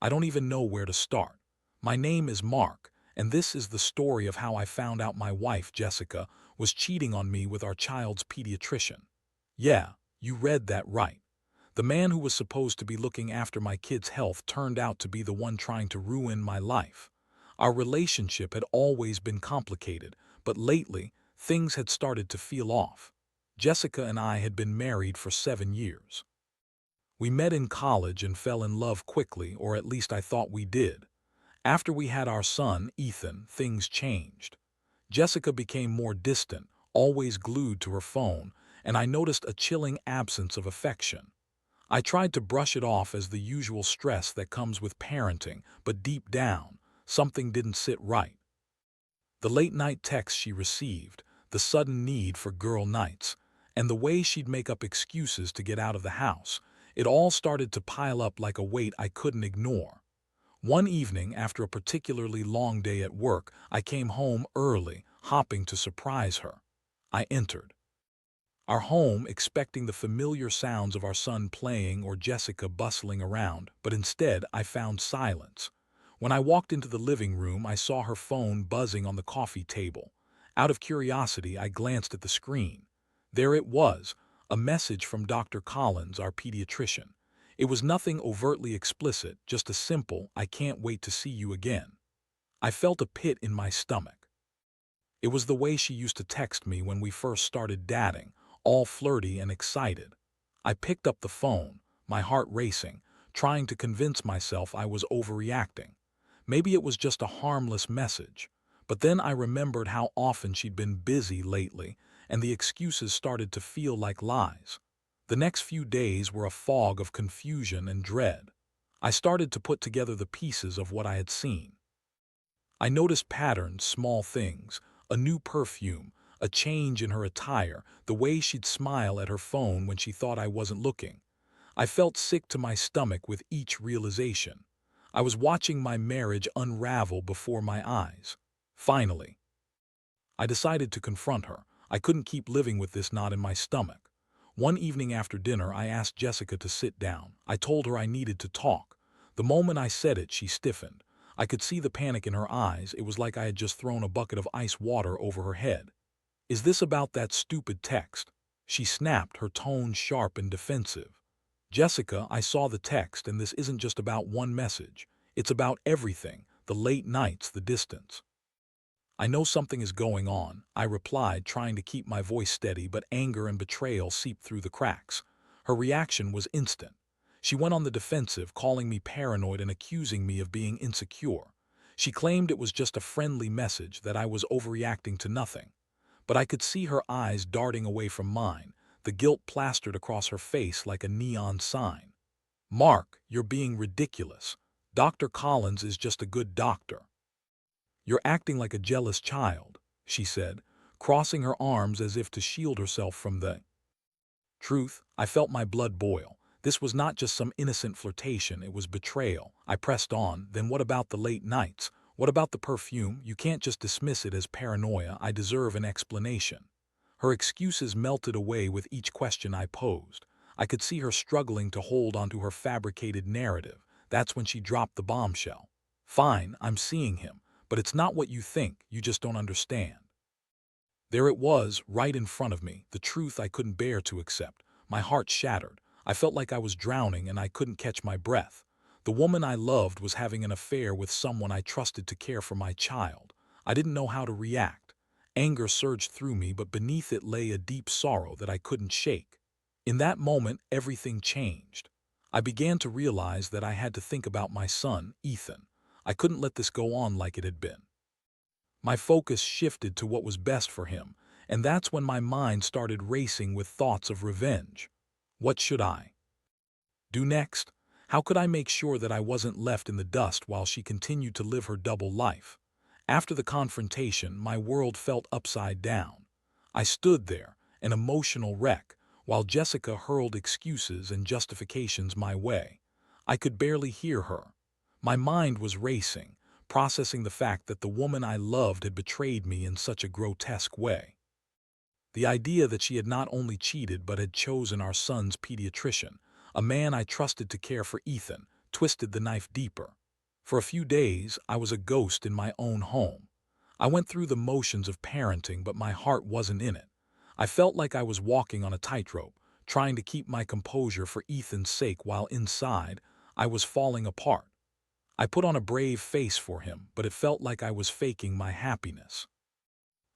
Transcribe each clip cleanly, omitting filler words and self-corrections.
I don't even know where to start. My name is Mark, and this is the story of how I found out my wife, Jessica, was cheating on me with our child's pediatrician. Yeah, you read that right. The man who was supposed to be looking after my kid's health turned out to be the one trying to ruin my life. Our relationship had always been complicated, but lately, things had started to feel off. Jessica and I had been married for 7 years. We met in college and fell in love quickly, or at least I thought we did. After we had our son, Ethan, things changed. Jessica became more distant, always glued to her phone, and I noticed a chilling absence of affection. I tried to brush it off as the usual stress that comes with parenting, but deep down, something didn't sit right. The late-night texts she received, the sudden need for girl nights, and the way she'd make up excuses to get out of the house, it all started to pile up like a weight I couldn't ignore. One evening, after a particularly long day at work, I came home early, hoping to surprise her. I entered our home expecting the familiar sounds of our son playing or Jessica bustling around, but instead I found silence. When I walked into the living room, I saw her phone buzzing on the coffee table. Out of curiosity, I glanced at the screen. There it was, a message from Dr. Collins, our pediatrician. It was nothing overtly explicit, just a simple, "I can't wait to see you again." I felt a pit in my stomach. It was the way she used to text me when we first started dating, all flirty and excited. I picked up the phone, my heart racing, trying to convince myself I was overreacting. Maybe it was just a harmless message. But then I remembered how often she'd been busy lately, and the excuses started to feel like lies. The next few days were a fog of confusion and dread. I started to put together the pieces of what I had seen. I noticed patterns, small things, a new perfume, a change in her attire, the way she'd smile at her phone when she thought I wasn't looking. I felt sick to my stomach with each realization. I was watching my marriage unravel before my eyes. Finally, I decided to confront her. I couldn't keep living with this knot in my stomach. One evening after dinner, I asked Jessica to sit down. I told her I needed to talk. The moment I said it, she stiffened. I could see the panic in her eyes. It was like I had just thrown a bucket of ice water over her head. "Is this about that stupid text?" She snapped, her tone sharp and defensive. "Jessica, I saw the text, and this isn't just about one message. It's about everything, the late nights, the distance." "I know something is going on," I replied, trying to keep my voice steady, but anger and betrayal seeped through the cracks. Her reaction was instant. She went on the defensive, calling me paranoid and accusing me of being insecure. She claimed it was just a friendly message, that I was overreacting to nothing. But I could see her eyes darting away from mine, the guilt plastered across her face like a neon sign. "Mark, you're being ridiculous. Dr. Collins is just a good doctor." "You're acting like a jealous child," she said, crossing her arms as if to shield herself from the truth. I felt my blood boil. This was not just some innocent flirtation, it was betrayal. I pressed on. "Then what about the late nights? What about the perfume? You can't just dismiss it as paranoia. I deserve an explanation." Her excuses melted away with each question I posed. I could see her struggling to hold onto her fabricated narrative. That's when she dropped the bombshell. "Fine, I'm seeing him, but it's not what you think, you just don't understand." There it was, right in front of me, the truth I couldn't bear to accept. My heart shattered. I felt like I was drowning and I couldn't catch my breath. The woman I loved was having an affair with someone I trusted to care for my child. I didn't know how to react. Anger surged through me, but beneath it lay a deep sorrow that I couldn't shake. In that moment, everything changed. I began to realize that I had to think about my son, Ethan. I couldn't let this go on like it had been. My focus shifted to what was best for him, and that's when my mind started racing with thoughts of revenge. What should I do next? How could I make sure that I wasn't left in the dust while she continued to live her double life? After the confrontation, my world felt upside down. I stood there, an emotional wreck, while Jessica hurled excuses and justifications my way. I could barely hear her. My mind was racing, processing the fact that the woman I loved had betrayed me in such a grotesque way. The idea that she had not only cheated but had chosen our son's pediatrician, a man I trusted to care for Ethan, twisted the knife deeper. For a few days, I was a ghost in my own home. I went through the motions of parenting, but my heart wasn't in it. I felt like I was walking on a tightrope, trying to keep my composure for Ethan's sake while inside, I was falling apart. I put on a brave face for him, but it felt like I was faking my happiness.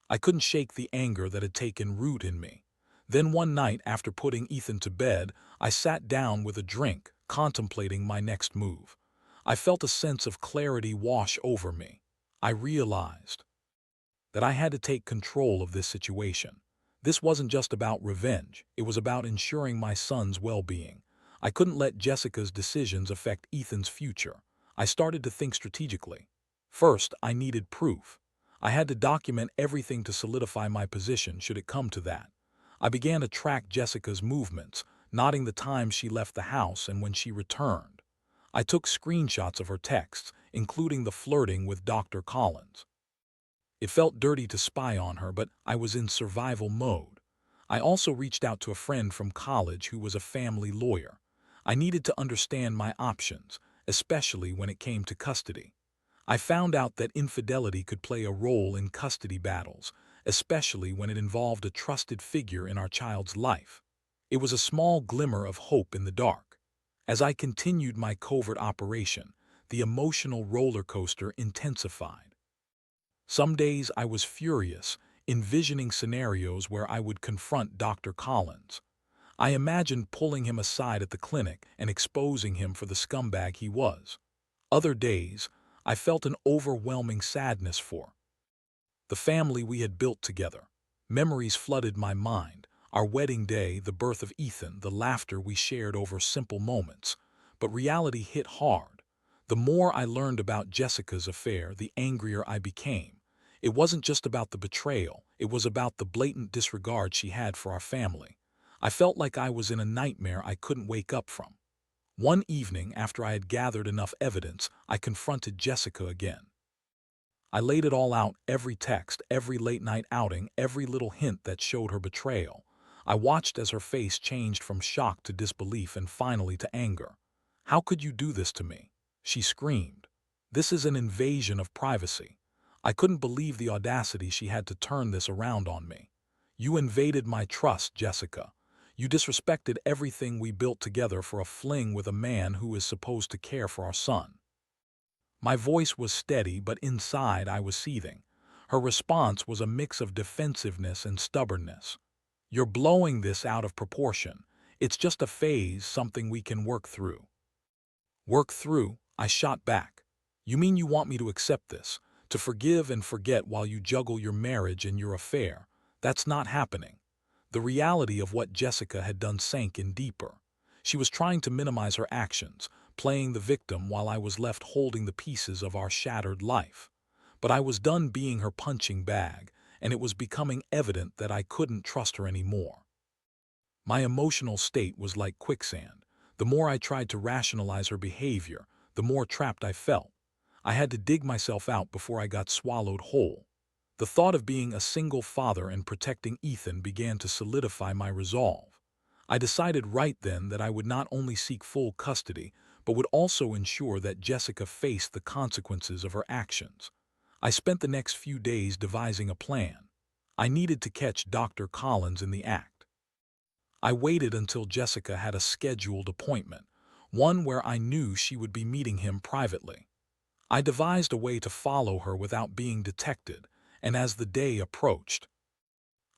I couldn't shake the anger that had taken root in me. Then one night, after putting Ethan to bed, I sat down with a drink, contemplating my next move. I felt a sense of clarity wash over me. I realized that I had to take control of this situation. This wasn't just about revenge, it was about ensuring my son's well-being. I couldn't let Jessica's decisions affect Ethan's future. I started to think strategically. First, I needed proof. I had to document everything to solidify my position should it come to that. I began to track Jessica's movements, noting the times she left the house and when she returned. I took screenshots of her texts, including the flirting with Dr. Collins. It felt dirty to spy on her, but I was in survival mode. I also reached out to a friend from college who was a family lawyer. I needed to understand my options, especially when it came to custody. I found out that infidelity could play a role in custody battles, especially when it involved a trusted figure in our child's life. It was a small glimmer of hope in the dark. As I continued my covert operation, the emotional roller coaster intensified. Some days I was furious, envisioning scenarios where I would confront Dr. Collins. I imagined pulling him aside at the clinic and exposing him for the scumbag he was. Other days, I felt an overwhelming sadness for the family we had built together. Memories flooded my mind, our wedding day, the birth of Ethan, the laughter we shared over simple moments. But reality hit hard. The more I learned about Jessica's affair, the angrier I became. It wasn't just about the betrayal, it was about the blatant disregard she had for our family. I felt like I was in a nightmare I couldn't wake up from. One evening, after I had gathered enough evidence, I confronted Jessica again. I laid it all out, every text, every late-night outing, every little hint that showed her betrayal. I watched as her face changed from shock to disbelief and finally to anger. "How could you do this to me?" she screamed. "This is an invasion of privacy." I couldn't believe the audacity she had to turn this around on me. "You invaded my trust, Jessica. You disrespected everything we built together for a fling with a man who is supposed to care for our son." My voice was steady, but inside I was seething. Her response was a mix of defensiveness and stubbornness. "You're blowing this out of proportion. It's just a phase, something we can work through." "Work through?" I shot back. "You mean you want me to accept this, to forgive and forget while you juggle your marriage and your affair? That's not happening." The reality of what Jessica had done sank in deeper. She was trying to minimize her actions, playing the victim while I was left holding the pieces of our shattered life. But I was done being her punching bag, and it was becoming evident that I couldn't trust her anymore. My emotional state was like quicksand. The more I tried to rationalize her behavior, the more trapped I felt. I had to dig myself out before I got swallowed whole. The thought of being a single father and protecting Ethan began to solidify my resolve. I decided right then that I would not only seek full custody, but would also ensure that Jessica faced the consequences of her actions. I spent the next few days devising a plan. I needed to catch Dr. Collins in the act. I waited until Jessica had a scheduled appointment, one where I knew she would be meeting him privately. I devised a way to follow her without being detected, and as the day approached,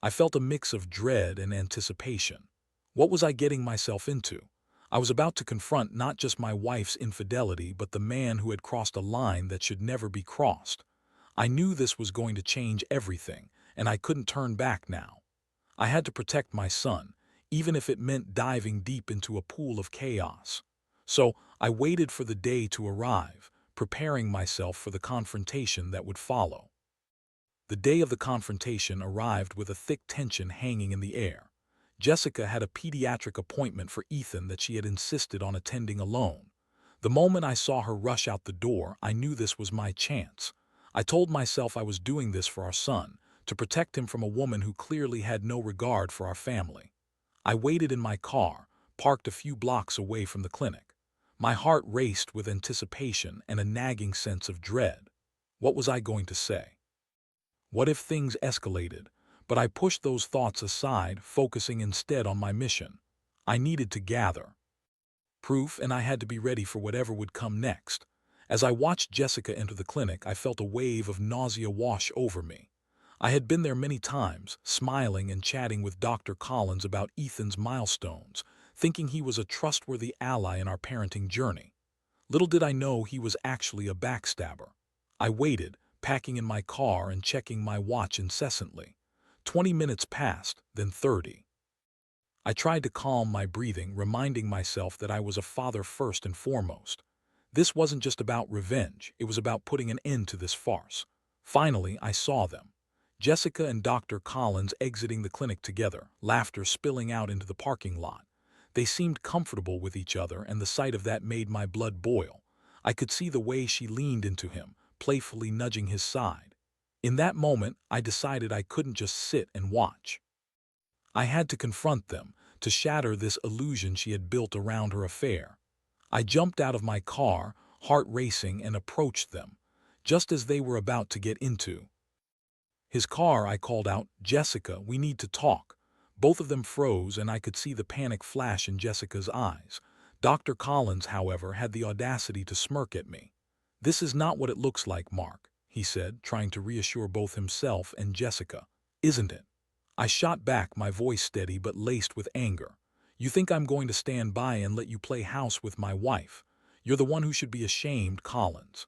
I felt a mix of dread and anticipation. What was I getting myself into? I was about to confront not just my wife's infidelity, but the man who had crossed a line that should never be crossed. I knew this was going to change everything, and I couldn't turn back now. I had to protect my son, even if it meant diving deep into a pool of chaos. So I waited for the day to arrive, preparing myself for the confrontation that would follow. The day of the confrontation arrived with a thick tension hanging in the air. Jessica had a pediatric appointment for Ethan that she had insisted on attending alone. The moment I saw her rush out the door, I knew this was my chance. I told myself I was doing this for our son, to protect him from a woman who clearly had no regard for our family. I waited in my car, parked a few blocks away from the clinic. My heart raced with anticipation and a nagging sense of dread. What was I going to say? What if things escalated? But I pushed those thoughts aside, focusing instead on my mission. I needed to gather proof, and I had to be ready for whatever would come next. As I watched Jessica enter the clinic, I felt a wave of nausea wash over me. I had been there many times, smiling and chatting with Dr. Collins about Ethan's milestones, thinking he was a trustworthy ally in our parenting journey. Little did I know he was actually a backstabber. I waited, packing in my car and checking my watch incessantly. 20 minutes passed, then 30. I tried to calm my breathing, reminding myself that I was a father first and foremost. This wasn't just about revenge, it was about putting an end to this farce. Finally, I saw them. Jessica and Dr. Collins exiting the clinic together, laughter spilling out into the parking lot. They seemed comfortable with each other, and the sight of that made my blood boil. I could see the way she leaned into him, playfully nudging his side. In that moment, I decided I couldn't just sit and watch. I had to confront them, to shatter this illusion she had built around her affair. I jumped out of my car, heart racing, and approached them. Just as they were about to get into his car, I called out, "Jessica, we need to talk." Both of them froze, and I could see the panic flash in Jessica's eyes. Dr. Collins, however, had the audacity to smirk at me. "This is not what it looks like, Mark," he said, trying to reassure both himself and Jessica. "Isn't it?" I shot back, my voice steady but laced with anger. "You think I'm going to stand by and let you play house with my wife? You're the one who should be ashamed, Collins."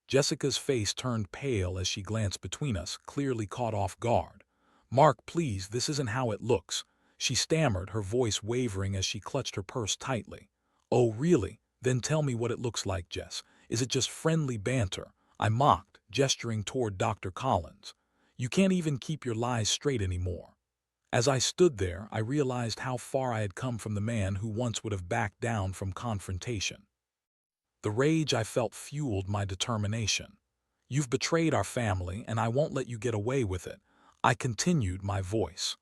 Jessica's face turned pale as she glanced between us, clearly caught off guard. "Mark, please, this isn't how it looks," she stammered, her voice wavering as she clutched her purse tightly. "Oh, really? Then tell me what it looks like, Jess. Is it just friendly banter?" I mocked, gesturing toward Dr. Collins. "You can't even keep your lies straight anymore." As I stood there, I realized how far I had come from the man who once would have backed down from confrontation. The rage I felt fueled my determination. "You've betrayed our family, and I won't let you get away with it," I continued, my voice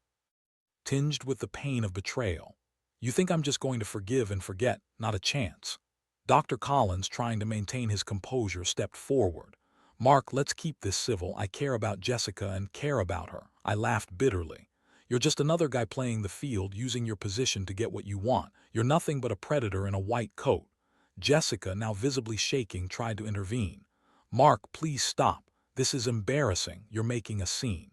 tinged with the pain of betrayal. "You think I'm just going to forgive and forget? Not a chance." Dr. Collins, trying to maintain his composure, stepped forward. "Mark, let's keep this civil. I care about Jessica and care about her." I laughed bitterly. "You're just another guy playing the field, using your position to get what you want. You're nothing but a predator in a white coat." Jessica, now visibly shaking, tried to intervene. "Mark, please stop. This is embarrassing. You're making a scene."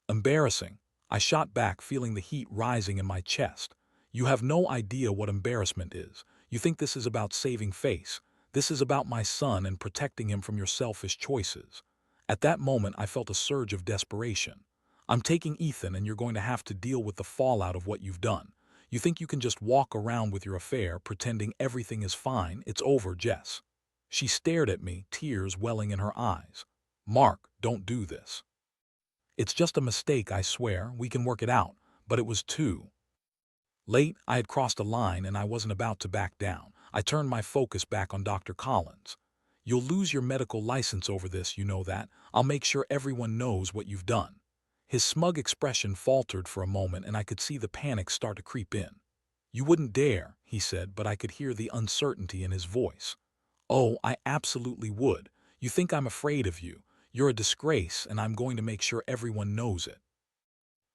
"Embarrassing?" I shot back, feeling the heat rising in my chest. "You have no idea what embarrassment is. You think this is about saving face. This is about my son and protecting him from your selfish choices." At that moment, I felt a surge of desperation. "I'm taking Ethan, and you're going to have to deal with the fallout of what you've done. You think you can just walk around with your affair, pretending everything is fine? It's over, Jess." She stared at me, tears welling in her eyes. "Mark, don't do this. It's just a mistake, I swear. We can work it out." But it was too late. I had crossed a line, and I wasn't about to back down. I turned my focus back on Dr. Collins. "You'll lose your medical license over this, you know that. I'll make sure everyone knows what you've done." His smug expression faltered for a moment, and I could see the panic start to creep in. "You wouldn't dare," he said, but I could hear the uncertainty in his voice. "Oh, I absolutely would. You think I'm afraid of you? You're a disgrace, and I'm going to make sure everyone knows it."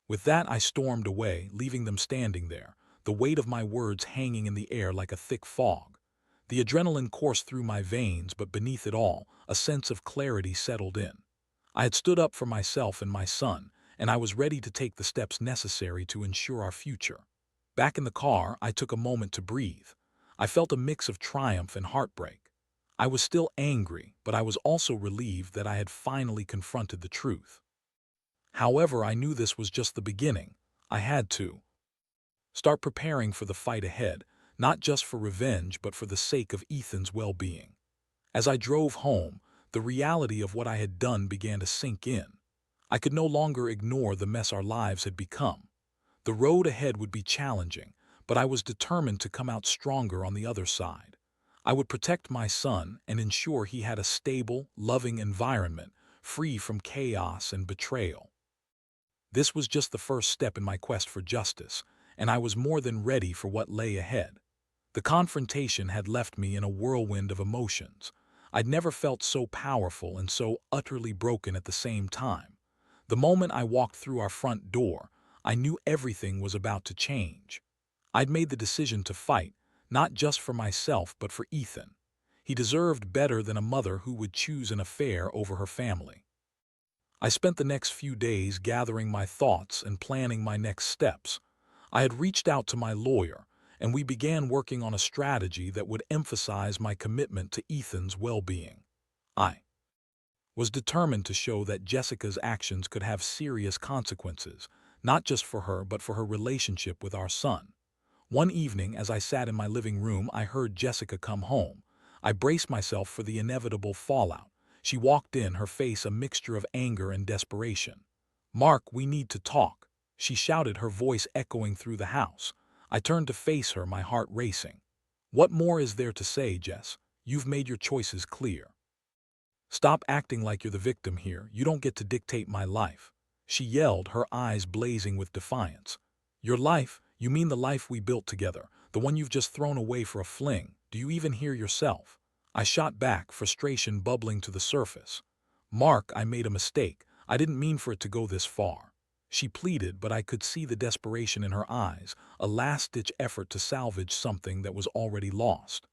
With that, I stormed away, leaving them standing there, the weight of my words hanging in the air like a thick fog. The adrenaline coursed through my veins, but beneath it all, a sense of clarity settled in. I had stood up for myself and my son, and I was ready to take the steps necessary to ensure our future. Back in the car, I took a moment to breathe. I felt a mix of triumph and heartbreak. I was still angry, but I was also relieved that I had finally confronted the truth. However, I knew this was just the beginning. I had to start preparing for the fight ahead, not just for revenge, but for the sake of Ethan's well-being. As I drove home, the reality of what I had done began to sink in. I could no longer ignore the mess our lives had become. The road ahead would be challenging, but I was determined to come out stronger on the other side. I would protect my son and ensure he had a stable, loving environment, free from chaos and betrayal. This was just the first step in my quest for justice, and I was more than ready for what lay ahead. The confrontation had left me in a whirlwind of emotions. I'd never felt so powerful and so utterly broken at the same time. The moment I walked through our front door, I knew everything was about to change. I'd made the decision to fight, not just for myself but for Ethan. He deserved better than a mother who would choose an affair over her family. I spent the next few days gathering my thoughts and planning my next steps. I had reached out to my lawyer, and we began working on a strategy that would emphasize my commitment to Ethan's well-being. I was determined to show that Jessica's actions could have serious consequences, not just for her but for her relationship with our son. One evening, as I sat in my living room, I heard Jessica come home. I braced myself for the inevitable fallout. She walked in, her face a mixture of anger and desperation. "Mark, we need to talk," she shouted, her voice echoing through the house. I turned to face her, my heart racing. "What more is there to say, Jess? You've made your choices clear. Stop acting like you're the victim here. You don't get to dictate my life," she yelled, her eyes blazing with defiance. "Your life? You mean the life we built together, the one you've just thrown away for a fling? Do you even hear yourself?" I shot back, frustration bubbling to the surface. "Mark, I made a mistake. I didn't mean for it to go this far," she pleaded, but I could see the desperation in her eyes, a last-ditch effort to salvage something that was already lost.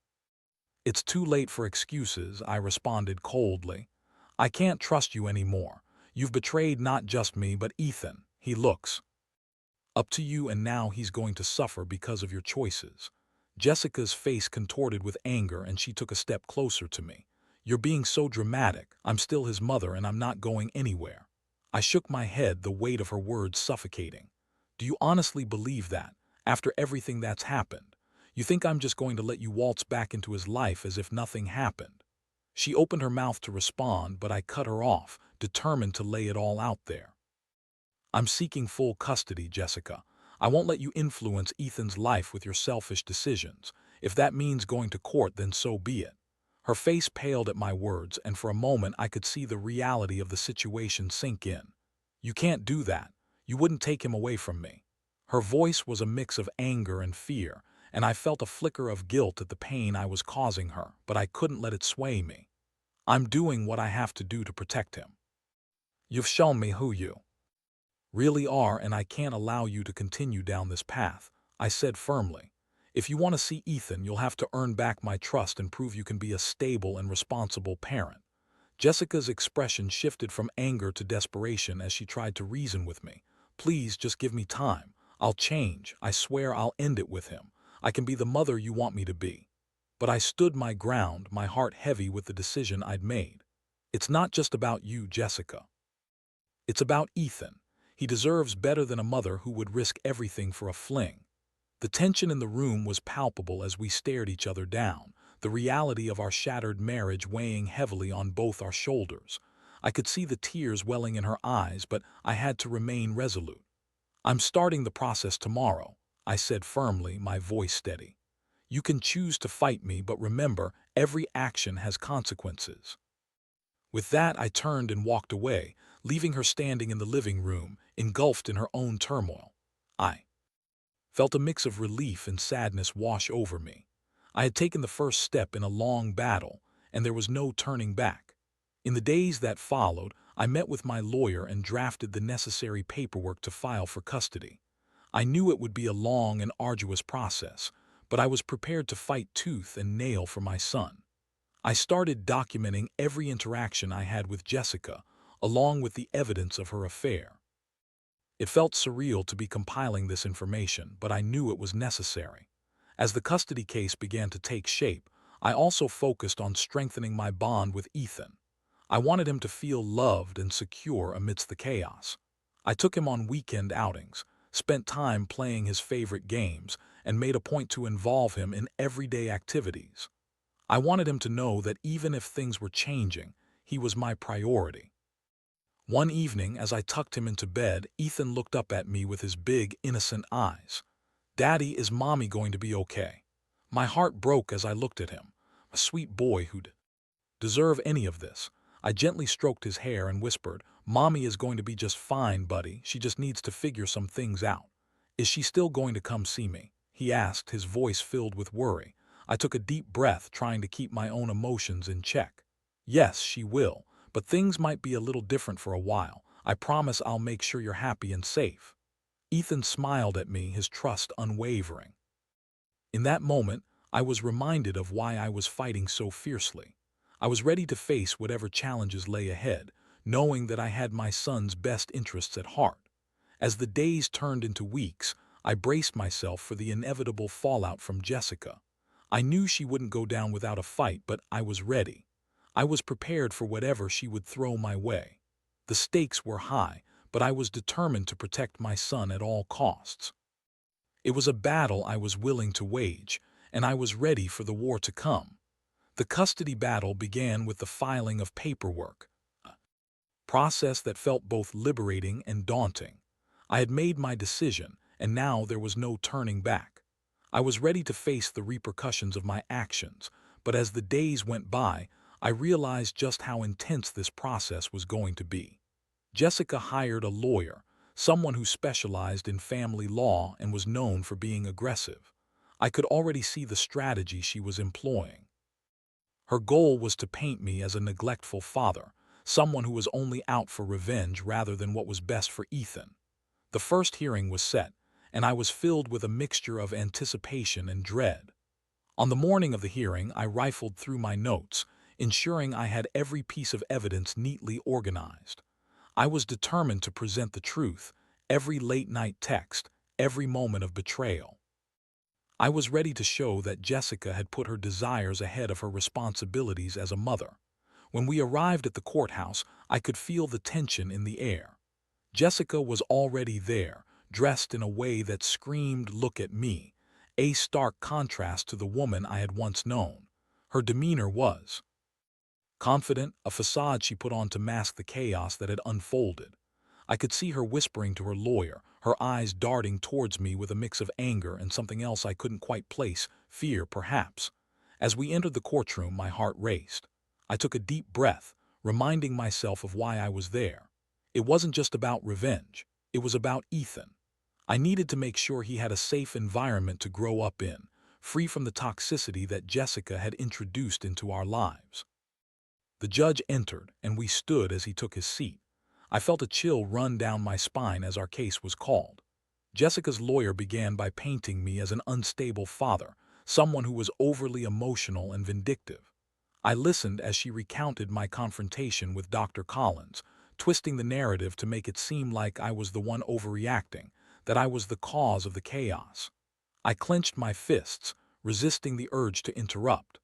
"It's too late for excuses," I responded coldly. "I can't trust you anymore. You've betrayed not just me but Ethan. He looks up to you, and now he's going to suffer because of your choices." Jessica's face contorted with anger, and she took a step closer to me. "You're being so dramatic. I'm still his mother, and I'm not going anywhere." I shook my head, the weight of her words suffocating. "Do you honestly believe that, after everything that's happened? You think I'm just going to let you waltz back into his life as if nothing happened?" She opened her mouth to respond, but I cut her off, determined to lay it all out there. "I'm seeking full custody, Jessica. I won't let you influence Ethan's life with your selfish decisions. If that means going to court, then so be it." Her face paled at my words, and for a moment I could see the reality of the situation sink in. "You can't do that. You wouldn't take him away from me." Her voice was a mix of anger and fear, and I felt a flicker of guilt at the pain I was causing her, but I couldn't let it sway me. "I'm doing what I have to do to protect him. You've shown me who you really are, and I can't allow you to continue down this path," I said firmly. "If you want to see Ethan, you'll have to earn back my trust and prove you can be a stable and responsible parent." Jessica's expression shifted from anger to desperation as she tried to reason with me. "Please, just give me time. I'll change. I swear I'll end it with him. I can be the mother you want me to be." But I stood my ground, my heart heavy with the decision I'd made. "It's not just about you, Jessica. It's about Ethan. He deserves better than a mother who would risk everything for a fling." The tension in the room was palpable as we stared each other down, the reality of our shattered marriage weighing heavily on both our shoulders. I could see the tears welling in her eyes, but I had to remain resolute. "I'm starting the process tomorrow," I said firmly, my voice steady. "You can choose to fight me, but remember, every action has consequences." With that, I turned and walked away, leaving her standing in the living room, engulfed in her own turmoil. I felt a mix of relief and sadness wash over me. I had taken the first step in a long battle, and there was no turning back. In the days that followed, I met with my lawyer and drafted the necessary paperwork to file for custody. I knew it would be a long and arduous process, but I was prepared to fight tooth and nail for my son. I started documenting every interaction I had with Jessica, along with the evidence of her affair. It felt surreal to be compiling this information, but I knew it was necessary. As the custody case began to take shape, I also focused on strengthening my bond with Ethan. I wanted him to feel loved and secure amidst the chaos. I took him on weekend outings, spent time playing his favorite games, and made a point to involve him in everyday activities. I wanted him to know that even if things were changing, he was my priority. One evening, as I tucked him into bed, Ethan looked up at me with his big, innocent eyes. "Daddy, is Mommy going to be okay?" My heart broke as I looked at him. A sweet boy who'd deserve any of this. I gently stroked his hair and whispered, "Mommy is going to be just fine, buddy. She just needs to figure some things out." "Is she still going to come see me?" he asked, his voice filled with worry. I took a deep breath, trying to keep my own emotions in check. Yes, she will, but things might be a little different for a while. I promise I'll make sure you're happy and safe. Ethan smiled at me, his trust unwavering. In that moment, I was reminded of why I was fighting so fiercely. I was ready to face whatever challenges lay ahead, knowing that I had my son's best interests at heart. As the days turned into weeks, I braced myself for the inevitable fallout from Jessica. I knew she wouldn't go down without a fight, but I was ready. I was prepared for whatever she would throw my way. The stakes were high, but I was determined to protect my son at all costs. It was a battle I was willing to wage, and I was ready for the war to come. The custody battle began with the filing of paperwork, a process that felt both liberating and daunting. I had made my decision, and now there was no turning back. I was ready to face the repercussions of my actions, but as the days went by, I realized just how intense this process was going to be. Jessica hired a lawyer, someone who specialized in family law and was known for being aggressive. I could already see the strategy she was employing. Her goal was to paint me as a neglectful father, someone who was only out for revenge rather than what was best for Ethan. The first hearing was set, and I was filled with a mixture of anticipation and dread. On the morning of the hearing, I rifled through my notes, ensuring I had every piece of evidence neatly organized. I was determined to present the truth, every late-night text, every moment of betrayal. I was ready to show that Jessica had put her desires ahead of her responsibilities as a mother. When we arrived at the courthouse, I could feel the tension in the air. Jessica was already there, dressed in a way that screamed, "Look at me," a stark contrast to the woman I had once known. Her demeanor was confident, a facade she put on to mask the chaos that had unfolded. I could see her whispering to her lawyer, her eyes darting towards me with a mix of anger and something else I couldn't quite place, fear perhaps. As we entered the courtroom, my heart raced. I took a deep breath, reminding myself of why I was there. It wasn't just about revenge, it was about Ethan. I needed to make sure he had a safe environment to grow up in, free from the toxicity that Jessica had introduced into our lives. The judge entered, and we stood as he took his seat. I felt a chill run down my spine as our case was called. Jessica's lawyer began by painting me as an unstable father, someone who was overly emotional and vindictive. I listened as she recounted my confrontation with Dr. Collins, twisting the narrative to make it seem like I was the one overreacting, that I was the cause of the chaos. I clenched my fists, resisting the urge to interrupt.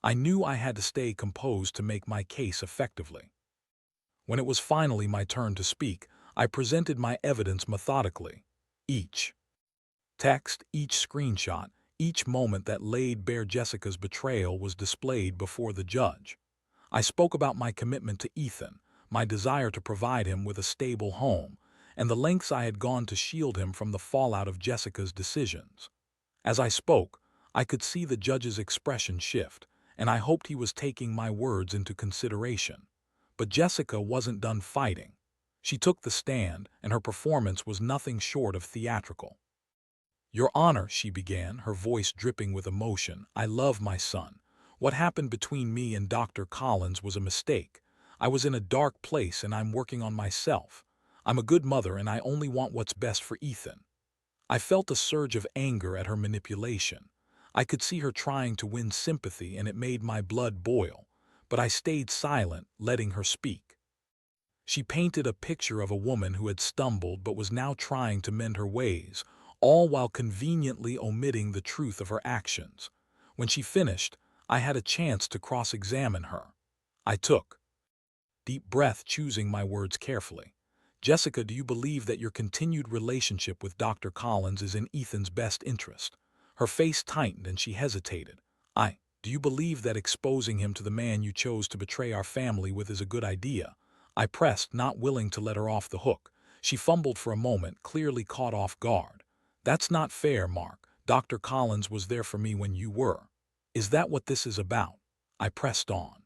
I knew I had to stay composed to make my case effectively. When it was finally my turn to speak, I presented my evidence methodically. Each text, each screenshot, each moment that laid bare Jessica's betrayal was displayed before the judge. I spoke about my commitment to Ethan, my desire to provide him with a stable home, and the lengths I had gone to shield him from the fallout of Jessica's decisions. As I spoke, I could see the judge's expression shift, and I hoped he was taking my words into consideration. But Jessica wasn't done fighting. She took the stand, and her performance was nothing short of theatrical. "Your Honor," she began, her voice dripping with emotion, "I love my son. What happened between me and Dr. Collins was a mistake. I was in a dark place and I'm working on myself. I'm a good mother and I only want what's best for Ethan." I felt a surge of anger at her manipulation. I could see her trying to win sympathy and it made my blood boil, but I stayed silent, letting her speak. She painted a picture of a woman who had stumbled but was now trying to mend her ways, all while conveniently omitting the truth of her actions. When she finished, I had a chance to cross-examine her. I took deep breath, choosing my words carefully. "Jessica, do you believe that your continued relationship with Dr. Collins is in Ethan's best interest?" Her face tightened and she hesitated. Do you believe that exposing him to the man you chose to betray our family with is a good idea?" I pressed, not willing to let her off the hook. She fumbled for a moment, clearly caught off guard. "That's not fair, Mark. Dr. Collins was there for me when you were. Is that what this is about?" I pressed on.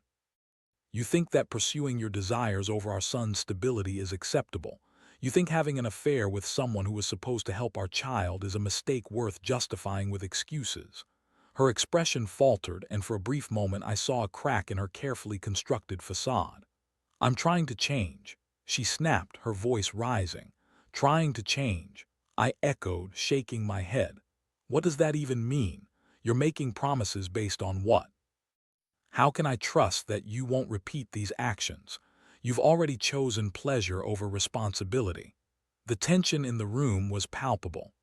"You think that pursuing your desires over our son's stability is acceptable. You think having an affair with someone who was supposed to help our child is a mistake worth justifying with excuses." Her expression faltered, and for a brief moment I saw a crack in her carefully constructed facade. "I'm trying to change," she snapped, her voice rising. "Trying to change," I echoed, shaking my head. "What does that even mean? You're making promises based on what? How can I trust that you won't repeat these actions? You've already chosen pleasure over responsibility." The tension in the room was palpable,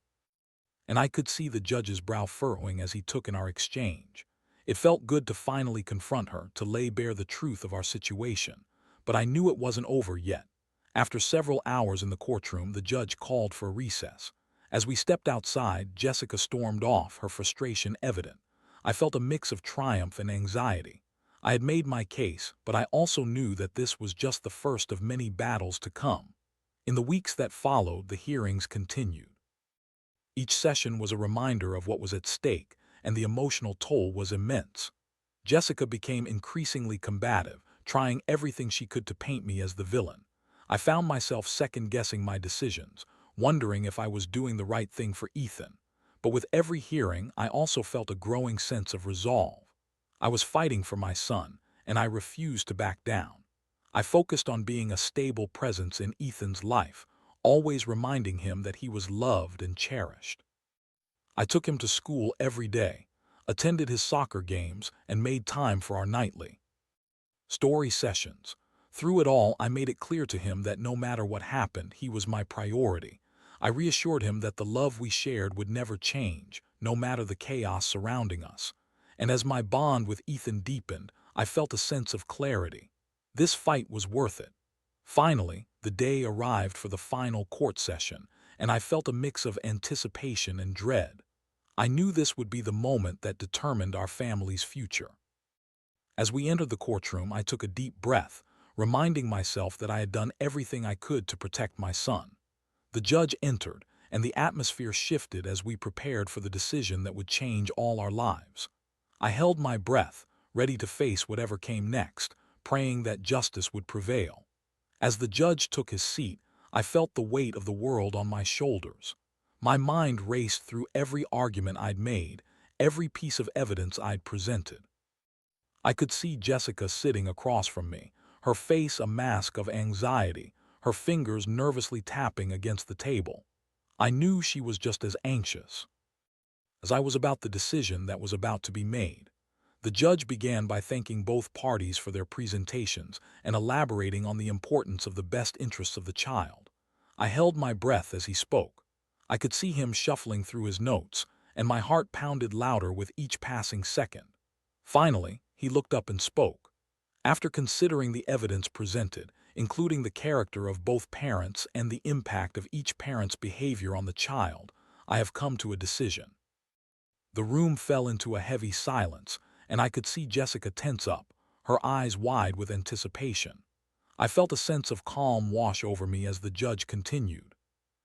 and I could see the judge's brow furrowing as he took in our exchange. It felt good to finally confront her, to lay bare the truth of our situation, but I knew it wasn't over yet. After several hours in the courtroom, the judge called for a recess. As we stepped outside, Jessica stormed off, her frustration evident. I felt a mix of triumph and anxiety. I had made my case, but I also knew that this was just the first of many battles to come. In the weeks that followed, the hearings continued. Each session was a reminder of what was at stake, and the emotional toll was immense. Jessica became increasingly combative, trying everything she could to paint me as the villain. I found myself second-guessing my decisions, wondering if I was doing the right thing for Ethan. But with every hearing, I also felt a growing sense of resolve. I was fighting for my son, and I refused to back down. I focused on being a stable presence in Ethan's life, always reminding him that he was loved and cherished. I took him to school every day, attended his soccer games, and made time for our nightly story sessions. Through it all, I made it clear to him that no matter what happened, he was my priority. I reassured him that the love we shared would never change, no matter the chaos surrounding us. And as my bond with Ethan deepened, I felt a sense of clarity. This fight was worth it. Finally, the day arrived for the final court session, and I felt a mix of anticipation and dread. I knew this would be the moment that determined our family's future. As we entered the courtroom, I took a deep breath, reminding myself that I had done everything I could to protect my son. The judge entered, and the atmosphere shifted as we prepared for the decision that would change all our lives. I held my breath, ready to face whatever came next, praying that justice would prevail. As the judge took his seat, I felt the weight of the world on my shoulders. My mind raced through every argument I'd made, every piece of evidence I'd presented. I could see Jessica sitting across from me, her face a mask of anxiety, her fingers nervously tapping against the table. I knew she was just as anxious as I was about the decision that was about to be made. The judge began by thanking both parties for their presentations and elaborating on the importance of the best interests of the child. I held my breath as he spoke. I could see him shuffling through his notes, and my heart pounded louder with each passing second. Finally, he looked up and spoke. "After considering the evidence presented, including the character of both parents and the impact of each parent's behavior on the child, I have come to a decision." The room fell into a heavy silence, and I could see Jessica tense up, her eyes wide with anticipation. I felt a sense of calm wash over me as the judge continued.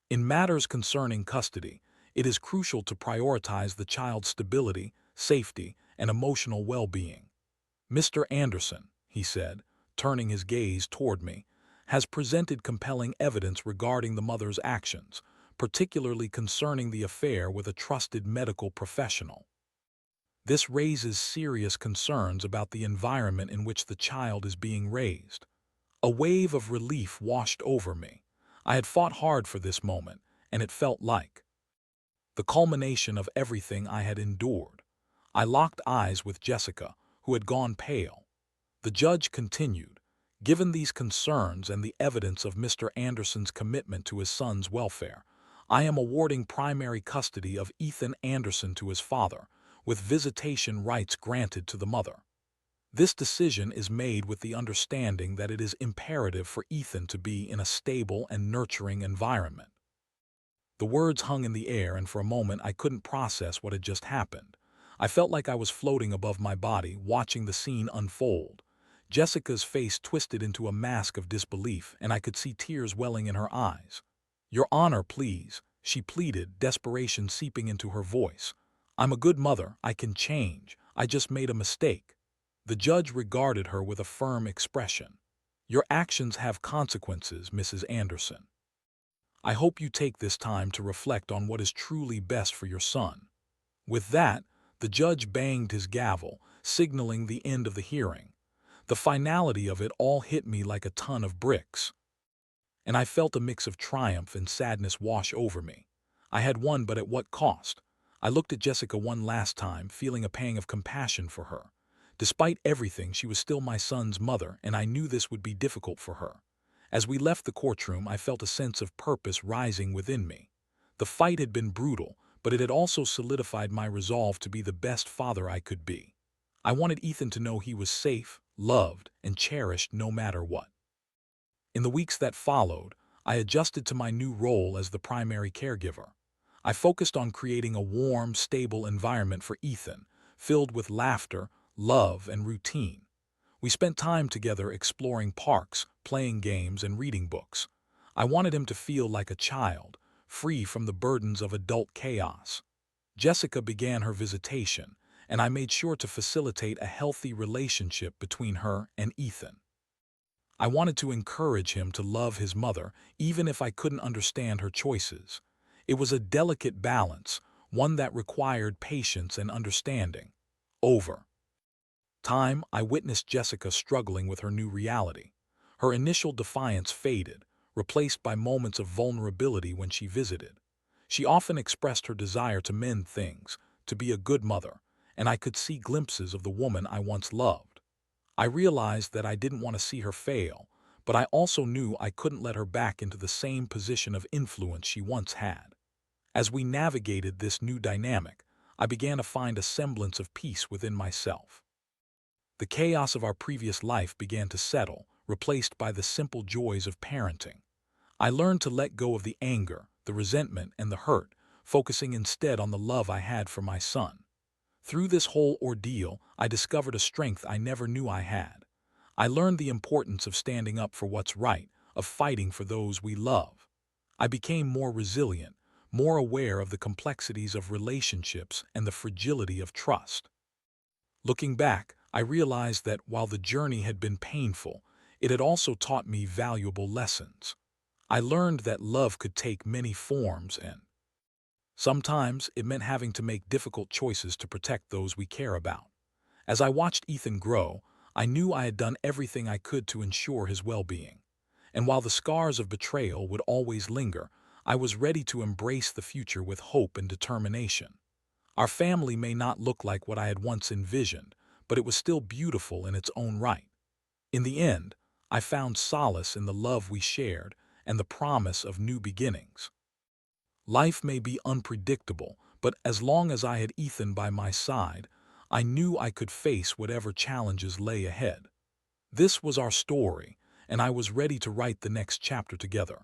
"In matters concerning custody, it is crucial to prioritize the child's stability, safety, and emotional well-being. Mr. Anderson," he said, turning his gaze toward me, "has presented compelling evidence regarding the mother's actions, particularly concerning the affair with a trusted medical professional. This raises serious concerns about the environment in which the child is being raised." A wave of relief washed over me. I had fought hard for this moment, and it felt like the culmination of everything I had endured. I locked eyes with Jessica, who had gone pale. The judge continued, "Given these concerns and the evidence of Mr. Anderson's commitment to his son's welfare, I am awarding primary custody of Ethan Anderson to his father, with visitation rights granted to the mother. This decision is made with the understanding that it is imperative for Ethan to be in a stable and nurturing environment." The words hung in the air, and for a moment I couldn't process what had just happened. I felt like I was floating above my body, watching the scene unfold. Jessica's face twisted into a mask of disbelief, and I could see tears welling in her eyes. "Your Honor, please," she pleaded, desperation seeping into her voice. "I'm a good mother, I can change, I just made a mistake." The judge regarded her with a firm expression. "Your actions have consequences, Mrs. Anderson. I hope you take this time to reflect on what is truly best for your son." With that, The judge banged his gavel, signaling the end of the hearing. The finality of it all hit me like a ton of bricks, and I felt a mix of triumph and sadness wash over me. I had won, but at what cost? I looked at Jessica one last time, feeling a pang of compassion for her. Despite everything, she was still my son's mother, and I knew this would be difficult for her. As we left the courtroom, I felt a sense of purpose rising within me. The fight had been brutal, but it had also solidified my resolve to be the best father I could be. I wanted Ethan to know he was safe, loved, and cherished no matter what. In the weeks that followed, I adjusted to my new role as the primary caregiver. I focused on creating a warm, stable environment for Ethan, filled with laughter, love, and routine. We spent time together exploring parks, playing games, and reading books. I wanted him to feel like a child, free from the burdens of adult chaos. Jessica began her visitation, and I made sure to facilitate a healthy relationship between her and Ethan. I wanted to encourage him to love his mother, even if I couldn't understand her choices. It was a delicate balance, one that required patience and understanding. Over time, I witnessed Jessica struggling with her new reality. Her initial defiance faded, replaced by moments of vulnerability when she visited. She often expressed her desire to mend things, to be a good mother, and I could see glimpses of the woman I once loved. I realized that I didn't want to see her fail, but I also knew I couldn't let her back into the same position of influence she once had. As we navigated this new dynamic, I began to find a semblance of peace within myself. The chaos of our previous life began to settle, replaced by the simple joys of parenting. I learned to let go of the anger, the resentment, and the hurt, focusing instead on the love I had for my son. Through this whole ordeal, I discovered a strength I never knew I had. I learned the importance of standing up for what's right, of fighting for those we love. I became more resilient, more aware of the complexities of relationships and the fragility of trust. Looking back, I realized that while the journey had been painful, it had also taught me valuable lessons. I learned that love could take many forms, and sometimes it meant having to make difficult choices to protect those we care about. As I watched Ethan grow, I knew I had done everything I could to ensure his well-being. And while the scars of betrayal would always linger, I was ready to embrace the future with hope and determination. Our family may not look like what I had once envisioned, but it was still beautiful in its own right. In the end, I found solace in the love we shared and the promise of new beginnings. Life may be unpredictable, but as long as I had Ethan by my side, I knew I could face whatever challenges lay ahead. This was our story, and I was ready to write the next chapter together.